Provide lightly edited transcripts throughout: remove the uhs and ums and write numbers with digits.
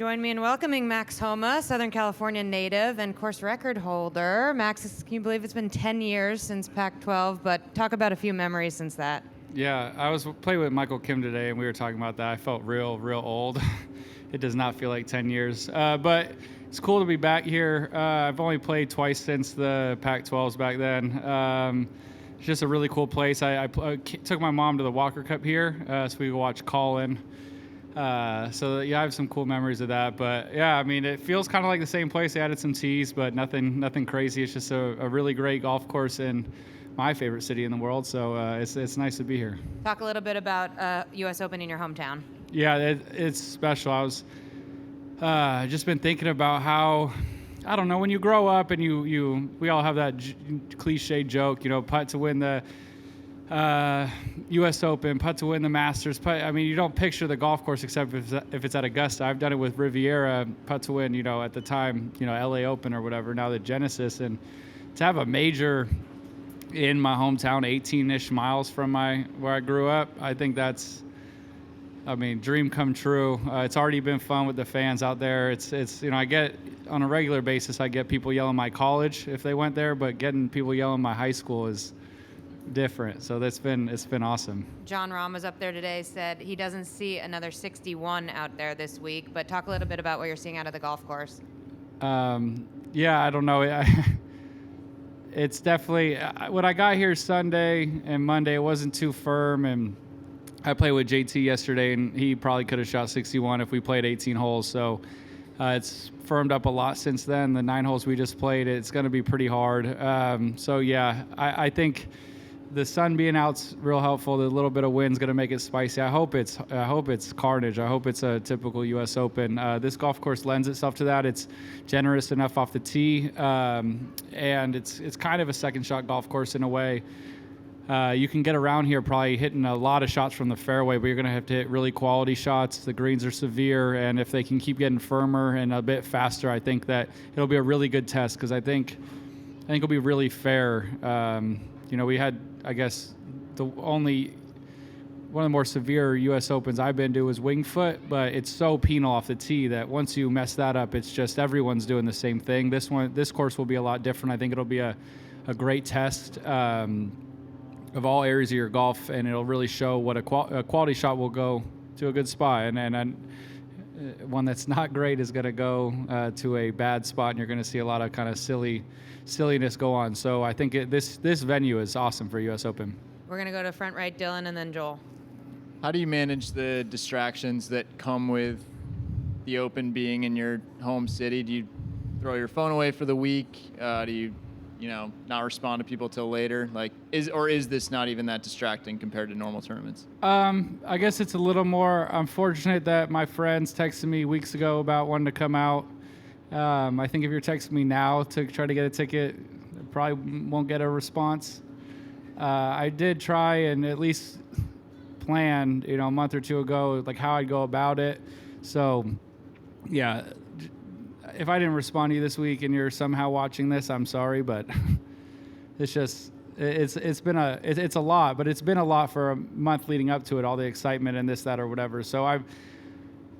Join me in welcoming Max Homa, Southern California native and course record holder. Max, can you believe it's been 10 years since Pac-12, but talk about a few memories since that. Yeah, I was playing with Michael Kim today, and we were talking about that. I felt real old. It does not feel like 10 years. But it's cool to be back here. I've only played twice since the Pac-12s back then. It's just a really cool place. I took my mom to the Walker Cup here, so we could watch Colin. So yeah, I have some cool memories of that. But yeah, I mean, it feels kind of like the same place. They added some tees, but nothing crazy. It's just a really great golf course in my favorite city in the world. So it's nice to be here. Talk a little bit about U.S. Open in your hometown. Yeah, it's special. I was just been thinking about how, I don't know, when you grow up and we all have that cliche joke, putt to win the U.S. Open, putt to win the Masters. I mean, you don't picture the golf course except if it's at Augusta. I've done it with Riviera, putt to win, at the time, L.A. Open or whatever, now the Genesis. And to have a major in my hometown, 18-ish miles from where I grew up, I think that's, dream come true. It's already been fun with the fans out there. It's I get, on a regular basis, I get people yelling my college if they went there, but getting people yelling my high school is different. So it's been awesome. John Rahm was up there today, said he doesn't see another 61 out there this week, but talk a little bit about what you're seeing out of the golf course. Yeah, I don't know. It's definitely, when I got here Sunday and Monday, it wasn't too firm, and I played with JT yesterday, and he probably could have shot 61 if we played 18 holes. So it's firmed up a lot since then. The 9 holes we just played, it's going to be pretty hard. So yeah, I think the sun being out's real helpful. The little bit of wind's going to make it spicy. I hope it's carnage. I hope it's a typical U.S. Open. This golf course lends itself to that. It's generous enough off the tee, and it's kind of a second shot golf course in a way. You can get around here probably hitting a lot of shots from the fairway, but you're going to have to hit really quality shots. The greens are severe, and if they can keep getting firmer and a bit faster, I think that it'll be a really good test, because I think it'll be really fair. We had, I guess, one of the more severe U.S. Opens I've been to was Winged Foot, but it's so penal off the tee that once you mess that up, it's just everyone's doing the same thing. This course will be a lot different. I think it'll be a great test of all areas of your golf, and it'll really show what a quality shot will go to a good spot, and one that's not great is going to go to a bad spot, and you're going to see a lot of kind of silliness go on. So I think this venue is awesome for U.S. Open. We're going to go to front right, Dylan, and then Joel. How do you manage the distractions that come with the Open being in your home city? Do you throw your phone away for the week? Do you not respond to people till later? Is this not even that distracting compared to normal tournaments? I guess it's a little more. I'm fortunate that my friends texted me weeks ago about wanting to come out. I think if you're texting me now to try to get a ticket, I probably won't get a response. I did try and at least plan, a month or two ago, like how I'd go about it. So, yeah. If I didn't respond to you this week and you're somehow watching this, I'm sorry, but it's a lot, but it's been a lot for a month leading up to it, all the excitement and this, that, or whatever. So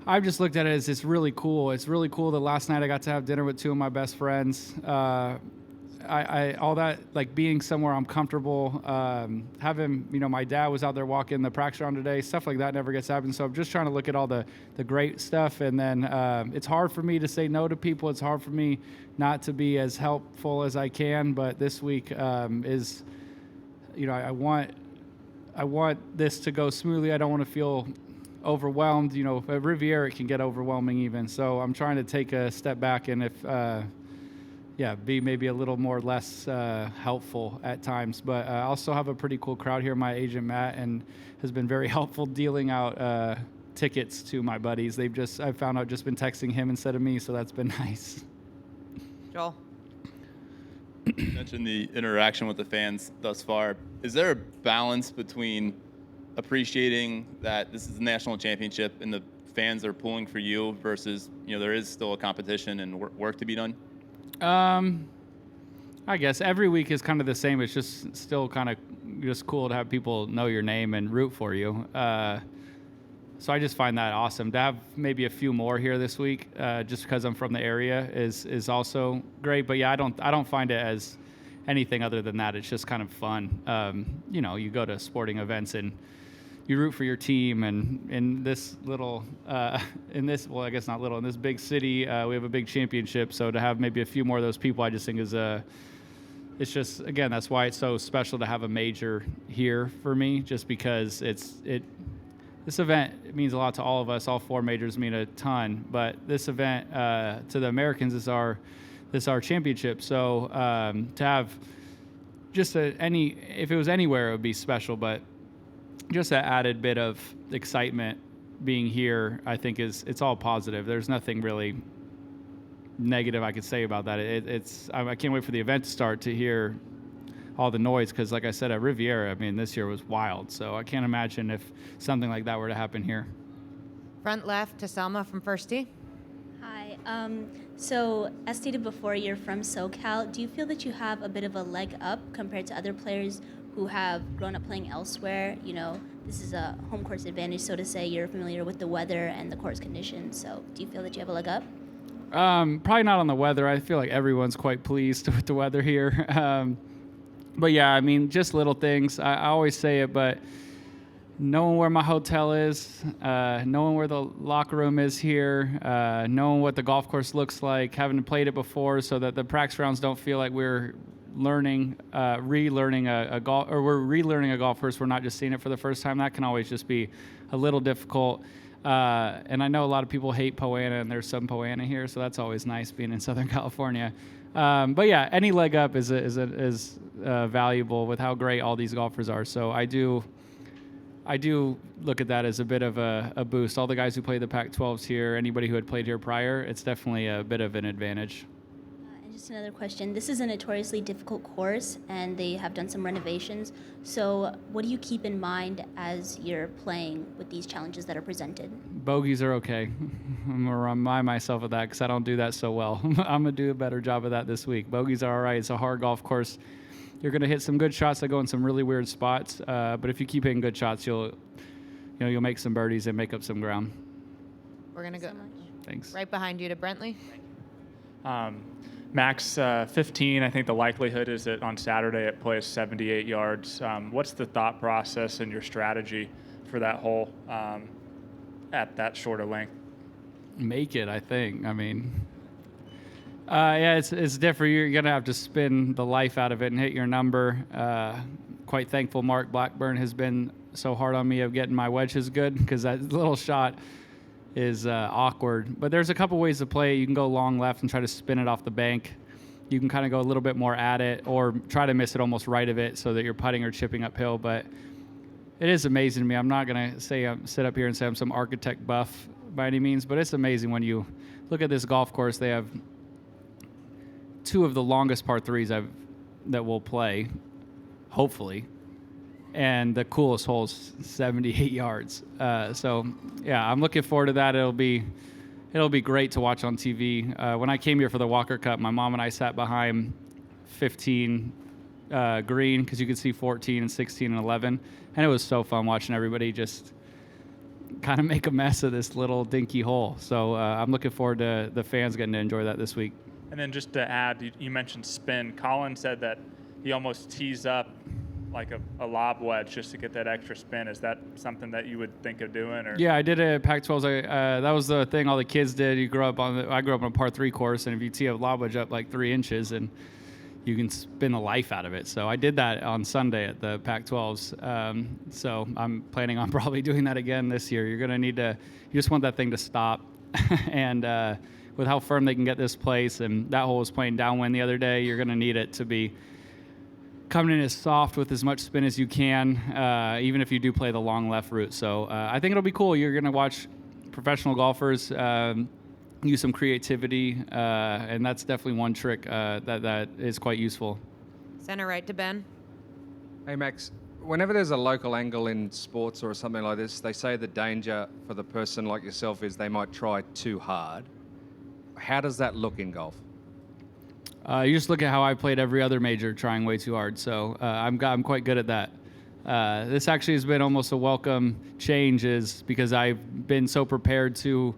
I've just looked at it as it's really cool. It's really cool that last night I got to have dinner with 2 of my best friends. All that, like being somewhere I'm comfortable, having, my dad was out there walking the practice round today, stuff like that never gets happened. So I'm just trying to look at all the great stuff. And then it's hard for me to say no to people. It's hard for me not to be as helpful as I can. But this week is, I want this to go smoothly. I don't want to feel overwhelmed. At Riviera, it can get overwhelming even. So I'm trying to take a step back, and be maybe a little more less helpful at times. But I also have a pretty cool crowd here. My agent, Matt, and has been very helpful dealing out tickets to my buddies. I found out, just been texting him instead of me, so that's been nice. Joel? You mentioned the interaction with the fans thus far. Is there a balance between appreciating that this is a national championship and the fans are pulling for you versus, there is still a competition and work to be done? I guess every week is kind of the same. It's just still kind of just cool to have people know your name and root for you. So I just find that awesome. To have maybe a few more here this week, just because I'm from the area, is also great. But yeah, I don't find it as anything other than that. It's just kind of fun. You go to sporting events and you root for your team, and in this little, I guess not little, in this big city, we have a big championship. So to have maybe a few more of those people, I just think it's just, again, that's why it's so special to have a major here for me, just because this event, it means a lot to all of us. All 4 majors mean a ton, but this event to the Americans is our championship. So to have just if it was anywhere, it would be special, but just that added bit of excitement being here, I think it's all positive. There's nothing really negative I could say about that. I can't wait for the event to start to hear all the noise, because like I said, at Riviera, I mean, this year was wild. So I can't imagine if something like that were to happen here. Front left to Selma from First Tee. Hi. So as stated before, you're from SoCal. Do you feel that you have a bit of a leg up compared to other players who have grown up playing elsewhere? This is a home course advantage, so to say. You're familiar with the weather and the course conditions. So do you feel that you have a leg up? Probably not on the weather. I feel like everyone's quite pleased with the weather here. But yeah, I mean, just little things. I always say it, but knowing where my hotel is, knowing where the locker room is here, knowing what the golf course looks like, having played it before, so that the practice rounds don't feel like we're relearning a golf course. We're not just seeing it for the first time. That can always just be a little difficult. And I know a lot of people hate Poa annua, and there's some Poa annua here, so that's always nice being in Southern California. But yeah, any leg up is valuable with how great all these golfers are. So I do look at that as a bit of a boost. All the guys who play the Pac-12s here, anybody who had played here prior, it's definitely a bit of an advantage. And just another question. This is a notoriously difficult course, and they have done some renovations. So what do you keep in mind as you're playing with these challenges that are presented? Bogeys are okay. I'm going to remind myself of that, because I don't do that so well. I'm going to do a better job of that this week. Bogeys are all right. It's a hard golf course. You're going to hit some good shots that go in some really weird spots. But if you keep hitting good shots, you'll make some birdies and make up some ground. We're going to go So much. Thanks. right behind you to Brentley. Max 15, I think the likelihood is that on Saturday it plays 78 yards. What's the thought process and your strategy for that hole at that shorter length? Make it, I think. I mean, yeah, it's different. You're going to have to spin the life out of it and hit your number. Quite thankful Mark Blackburn has been so hard on me of getting my wedges good, because that little shot is awkward. But there's a couple ways to play. You can go long left and try to spin it off the bank. You can kind of go a little bit more at it, or try to miss it almost right of it so that you're putting or chipping uphill. But it is amazing to me. I'm not going to say sit up here and say I'm some architect buff by any means, but it's amazing when you look at this golf course. They have 2 of the longest par 3s that we'll play, hopefully. And the coolest hole's 78 yards. So yeah, I'm looking forward to that. It'll be great to watch on TV. When I came here for the Walker Cup, my mom and I sat behind 15 green, because you could see 14 and 16 and 11, and it was so fun watching everybody just kind of make a mess of this little dinky hole. So I'm looking forward to the fans getting to enjoy that this week. And then just to add, you mentioned spin. Colin said that he almost tees up like a lob wedge just to get that extra spin. Is that something that you would think of doing? Or? Yeah, I did it at Pac-12s. That was the thing all the kids did. I grew up on a par 3 course, and if you tee a lob wedge up like 3 inches, and you can spin the life out of it. So I did that on Sunday at the Pac-12s. So I'm planning on probably doing that again this year. You're going to need to, you just want that thing to stop. And with how firm they can get this place, and that hole was playing downwind the other day, you're going to need it to be coming in as soft with as much spin as you can, even if you do play the long left route. So I think it'll be cool. You're going to watch professional golfers use some creativity, and that's definitely one trick that is quite useful. Center right to Ben. Hey, Max, whenever there's a local angle in sports or something like this, they say the danger for the person like yourself is they might try too hard. How does that look in golf? You just look at how I played every other major, trying way too hard. So I'm quite good at that. This actually has been almost a welcome change, is because I've been so prepared to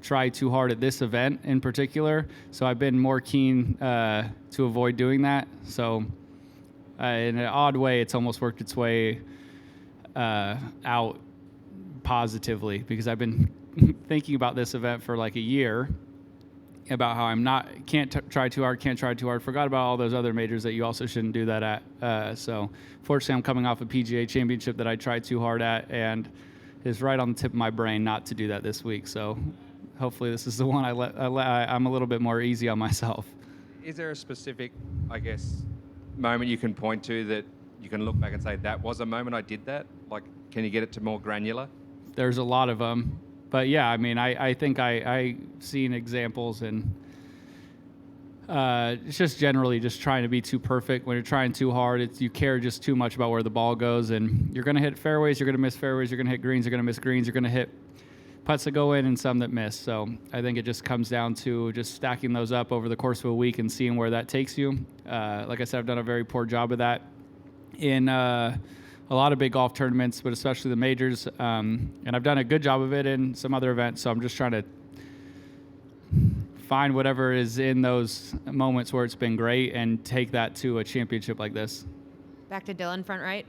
try too hard at this event in particular. So I've been more keen to avoid doing that. So in an odd way, it's almost worked its way out positively, because I've been thinking about this event for like a year, about how can't try too hard. Forgot about all those other majors that you also shouldn't do that at. So fortunately, I'm coming off a PGA championship that I tried too hard at, and it's right on the tip of my brain not to do that this week. So hopefully this is the one I'm a little bit more easy on myself. Is there a specific, I guess, moment you can point to that you can look back and say, that was a moment I did that? Like, can you get it to more granular? There's a lot of them. But yeah, I mean, I think I've seen examples, and it's just generally just trying to be too perfect. When you're trying too hard, you care just too much about where the ball goes, and you're going to hit fairways, you're going to miss fairways, you're going to hit greens, you're going to miss greens, you're going to hit putts that go in and some that miss. So I think it just comes down to just stacking those up over the course of a week and seeing where that takes you. Like I said, I've done a very poor job of that in a lot of big golf tournaments, but especially the majors. And I've done a good job of it in some other events. So I'm just trying to find whatever is in those moments where it's been great and take that to a championship like this. Back to Dylan, front right.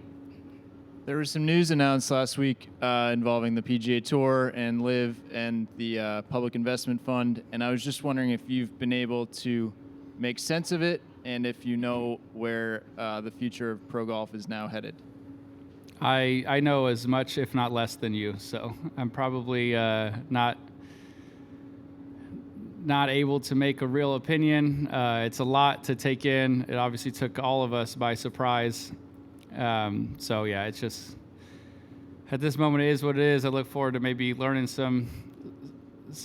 There was some news announced last week involving the PGA Tour and LIV and the Public Investment Fund, and I was just wondering if you've been able to make sense of it, and if you know where the future of pro golf is now headed. I know as much, if not less, than you, so I'm probably not able to make a real opinion. It's a lot to take in. It obviously took all of us by surprise. So yeah, it's just, at this moment, it is what it is. I look forward to maybe learning some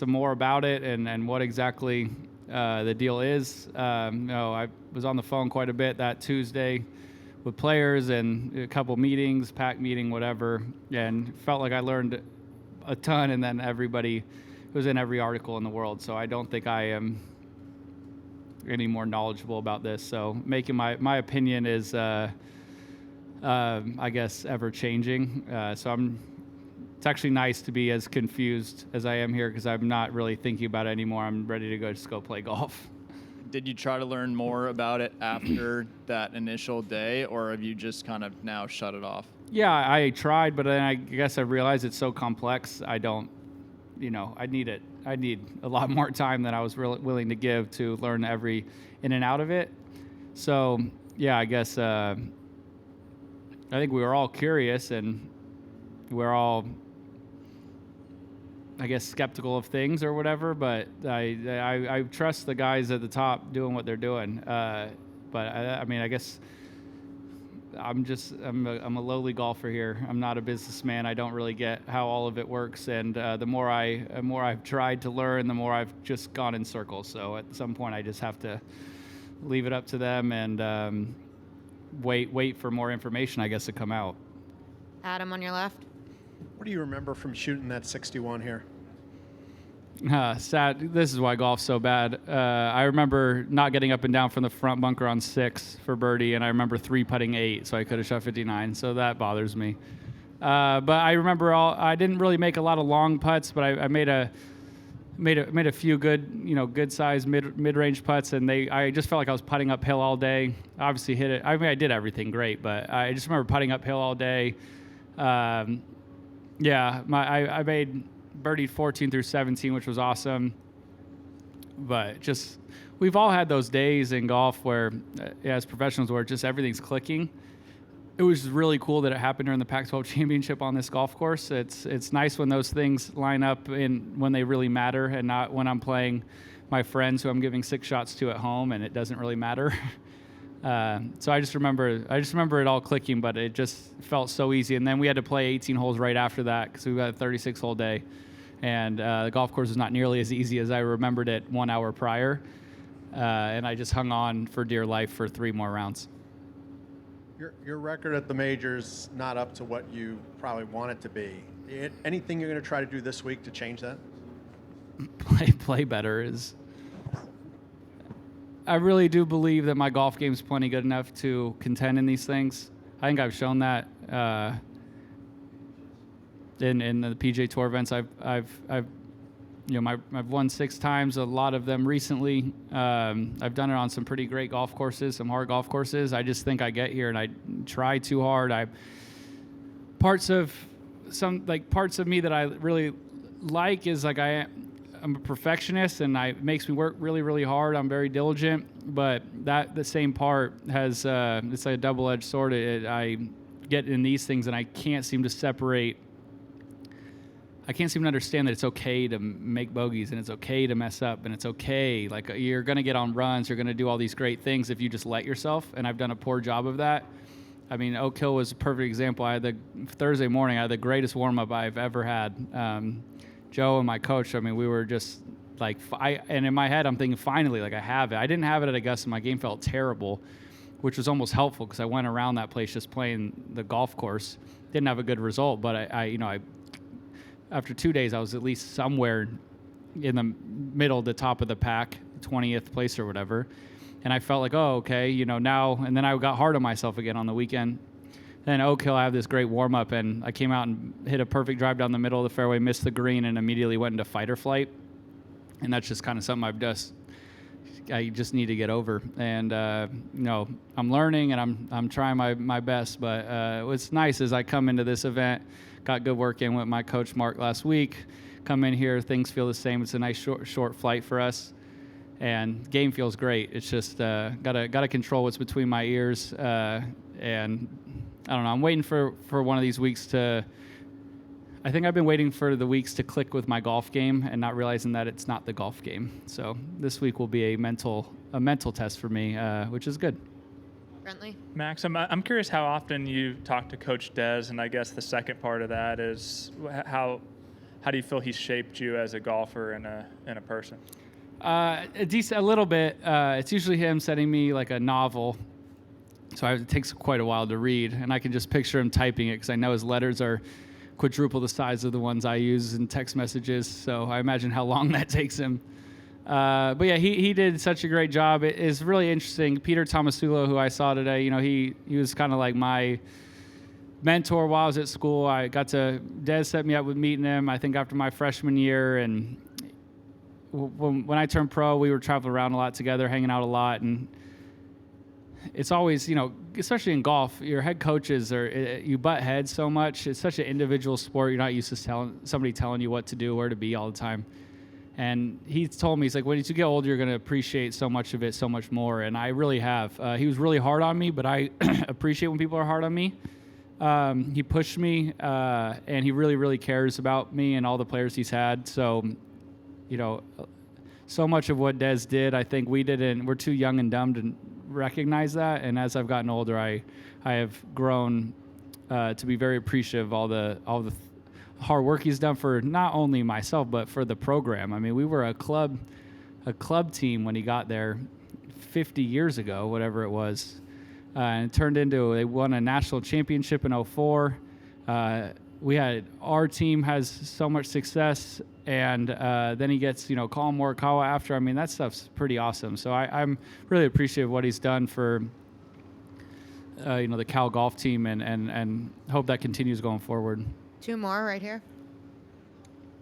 more about it and what exactly the deal is. I was on the phone quite a bit that Tuesday with players and a couple meetings, pack meeting, whatever, and felt like I learned a ton, and then everybody was in every article in the world. So I don't think I am any more knowledgeable about this. So making my opinion is, I guess, ever changing. So it's actually nice to be as confused as I am here, because I'm not really thinking about it anymore. I'm ready to just go play golf. Did you try to learn more about it after that initial day, or have you just kind of now shut it off? Yeah, I tried, but then I guess I realized it's so complex. I don't, I need a lot more time than I was willing to give to learn every in and out of it. So yeah, I guess I think we were all curious, and we're all, I guess, skeptical of things or whatever, but I trust the guys at the top doing what they're doing. But I mean, I guess I'm a lowly golfer here. I'm not a businessman. I don't really get how all of it works. And the more I've tried to learn, the more I've just gone in circles. So at some point, I just have to leave it up to them and wait for more information, I guess, to come out. Adam on your left. What do you remember from shooting that 61 here? Sad. This is why golf's so bad. I remember not getting up and down from the front bunker on 6 for birdie, and I remember 3-putting 8, so I could have shot 59. So that bothers me. But I remember I didn't really make a lot of long putts, but I made a few good sized mid-range putts, and I just felt like I was putting uphill all day. Obviously hit it. I mean, I did everything great, but I just remember putting uphill all day. Yeah, I made birdied 14 through 17, which was awesome. But just, we've all had those days in golf where, as professionals, where just everything's clicking. It was really cool that it happened during the Pac-12 championship on this golf course. It's nice when those things line up when they really matter, and not when I'm playing my friends who I'm giving 6 shots to at home and it doesn't really matter. So I just remember it all clicking, but it just felt so easy. And then we had to play 18 holes right after that because we got a 36-hole day, and the golf course was not nearly as easy as I remembered it 1 hour prior. And I just hung on for dear life for 3 more rounds. Your record at the majors not up to what you probably want it to be. Anything you're going to try to do this week to change that? Play better is. I really do believe that my golf game's plenty good enough to contend in these things. I think I've shown that in the PGA Tour events. I've won 6 times, a lot of them recently. I've done it on some pretty great golf courses, some hard golf courses. I just think I get here and I try too hard. Parts of me that I really like is like I'm a perfectionist, and it makes me work really, really hard. I'm very diligent, but the same part has it's like a double-edged sword. I get in these things, and I can't seem to separate. I can't seem to understand that it's okay to make bogeys, and it's okay to mess up, and it's okay. Like, you're going to get on runs, you're going to do all these great things if you just let yourself, and I've done a poor job of that. I mean, Oak Hill was a perfect example. Thursday morning, I had the greatest warm-up I've ever had. Joe and my coach, I mean, we were just like, and in my head, I'm thinking, finally, like, I have it. I didn't have it at Augusta. My game felt terrible, which was almost helpful because I went around that place just playing the golf course. Didn't have a good result, but I after 2 days, I was at least somewhere in the middle, the top of the pack, 20th place or whatever. And I felt like, oh, okay, now, and then I got hard on myself again on the weekend. Then Oak Hill, I have this great warm-up, and I came out and hit a perfect drive down the middle of the fairway, missed the green, and immediately went into fight or flight. And that's just kind of something I just need to get over. And, I'm learning, and I'm trying my best. But what's nice is I come into this event, got good work in with my coach, Mark, last week. Come in here, things feel the same. It's a nice short flight for us. And game feels great. It's just gotta control what's between my ears. And I don't know. I'm waiting for one of these weeks to. I think I've been waiting for the weeks to click with my golf game and not realizing that it's not the golf game. So this week will be a mental test for me, which is good. Brentley? Max, I'm curious how often you talk to Coach Des, and I guess the second part of that is how do you feel he's shaped you as a golfer and a person? A little bit. It's usually him sending me like a novel. So it takes quite a while to read, and I can just picture him typing it because I know his letters are quadruple the size of the ones I use in text messages. So I imagine how long that takes him. But yeah, he did such a great job. It is really interesting. Peter Tomasulo, who I saw today, he was kind of like my mentor while I was at school. Des set me up with meeting him, I think, after my freshman year. And when I turned pro, we were traveling around a lot together, hanging out a lot. And it's always, especially in golf, your head coaches you butt heads so much. It's such an individual sport. You're not used to somebody telling you what to do, where to be all the time. And he told me, he's like, when you get older, you're going to appreciate so much of it so much more. And I really have. He was really hard on me, but I appreciate when people are hard on me. He pushed me, and he really, really cares about me and all the players he's had. So, so much of what Des did, I think we didn't. We're too young and dumb to recognize that. And as I've gotten older, I have grown to be very appreciative of all the hard work he's done for not only myself but for the program. I mean, we were a club team when he got there 50 years ago, whatever it was, and it turned into, they won a national championship in 2004. Our team has so much success, and then he gets, Colin Morikawa after. I mean, that stuff's pretty awesome. So I'm really appreciative of what he's done for, the Cal golf team, and hope that continues going forward. 2 more right here.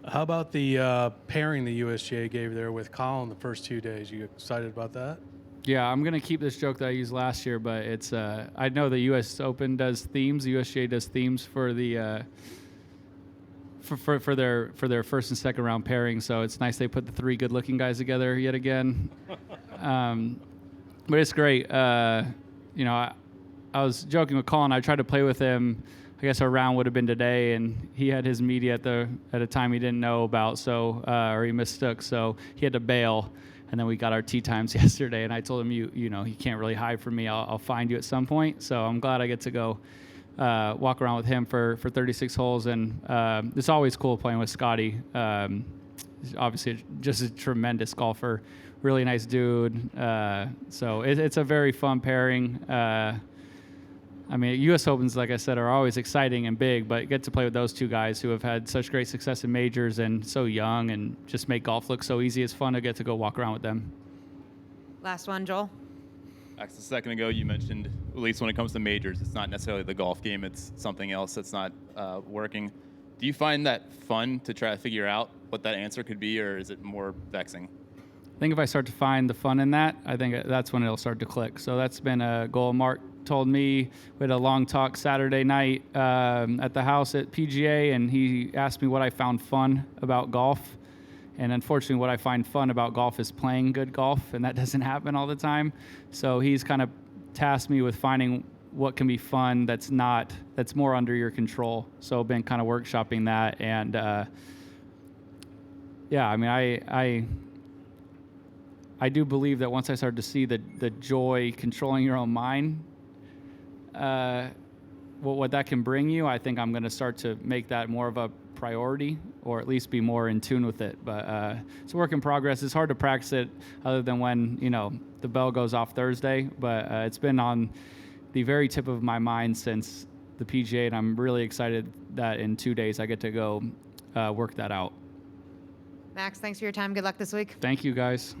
How about the pairing the USGA gave there with Colin the first 2 days? You excited about that? Yeah, I'm going to keep this joke that I used last year, but it's I know the U.S. Open does themes. The USGA does themes for the for their first and second round pairing. So it's nice they put the 3 good-looking guys together yet again. But it's great. I was joking with Colin. I tried to play with him. I guess our round would have been today, and he had his media at a time he didn't know about, so or he mistook, so he had to bail. And then we got our tee times yesterday, and I told him, you can't really hide from me. I'll find you at some point. So I'm glad I get to go walk around with him for 36 holes. And it's always cool playing with Scotty. He's obviously just a tremendous golfer, really nice dude. So it's a very fun pairing. U.S. Opens, like I said, are always exciting and big, but get to play with those 2 guys who have had such great success in majors and so young and just make golf look so easy. It's fun to get to go walk around with them. Last one, Joel. Max, a second ago, you mentioned, at least when it comes to majors, it's not necessarily the golf game, it's something else that's not working. Do you find that fun to try to figure out what that answer could be, or is it more vexing? I think if I start to find the fun in that, I think that's when it'll start to click. So that's been a goal. Mark told me, we had a long talk Saturday night at the house at PGA, and he asked me what I found fun about golf. And unfortunately, what I find fun about golf is playing good golf, and that doesn't happen all the time. So he's kind of tasked me with finding what can be fun that's more under your control. So I've been kind of workshopping that, and yeah, I mean, I do believe that once I start to see the joy controlling your own mind, what that can bring you, I think I'm going to start to make that more of a priority, or at least be more in tune with it. But it's a work in progress. It's hard to practice it other than when, the bell goes off Thursday. But it's been on the very tip of my mind since the PGA, and I'm really excited that in 2 days I get to go work that out. Max, thanks for your time. Good luck this week. Thank you, guys.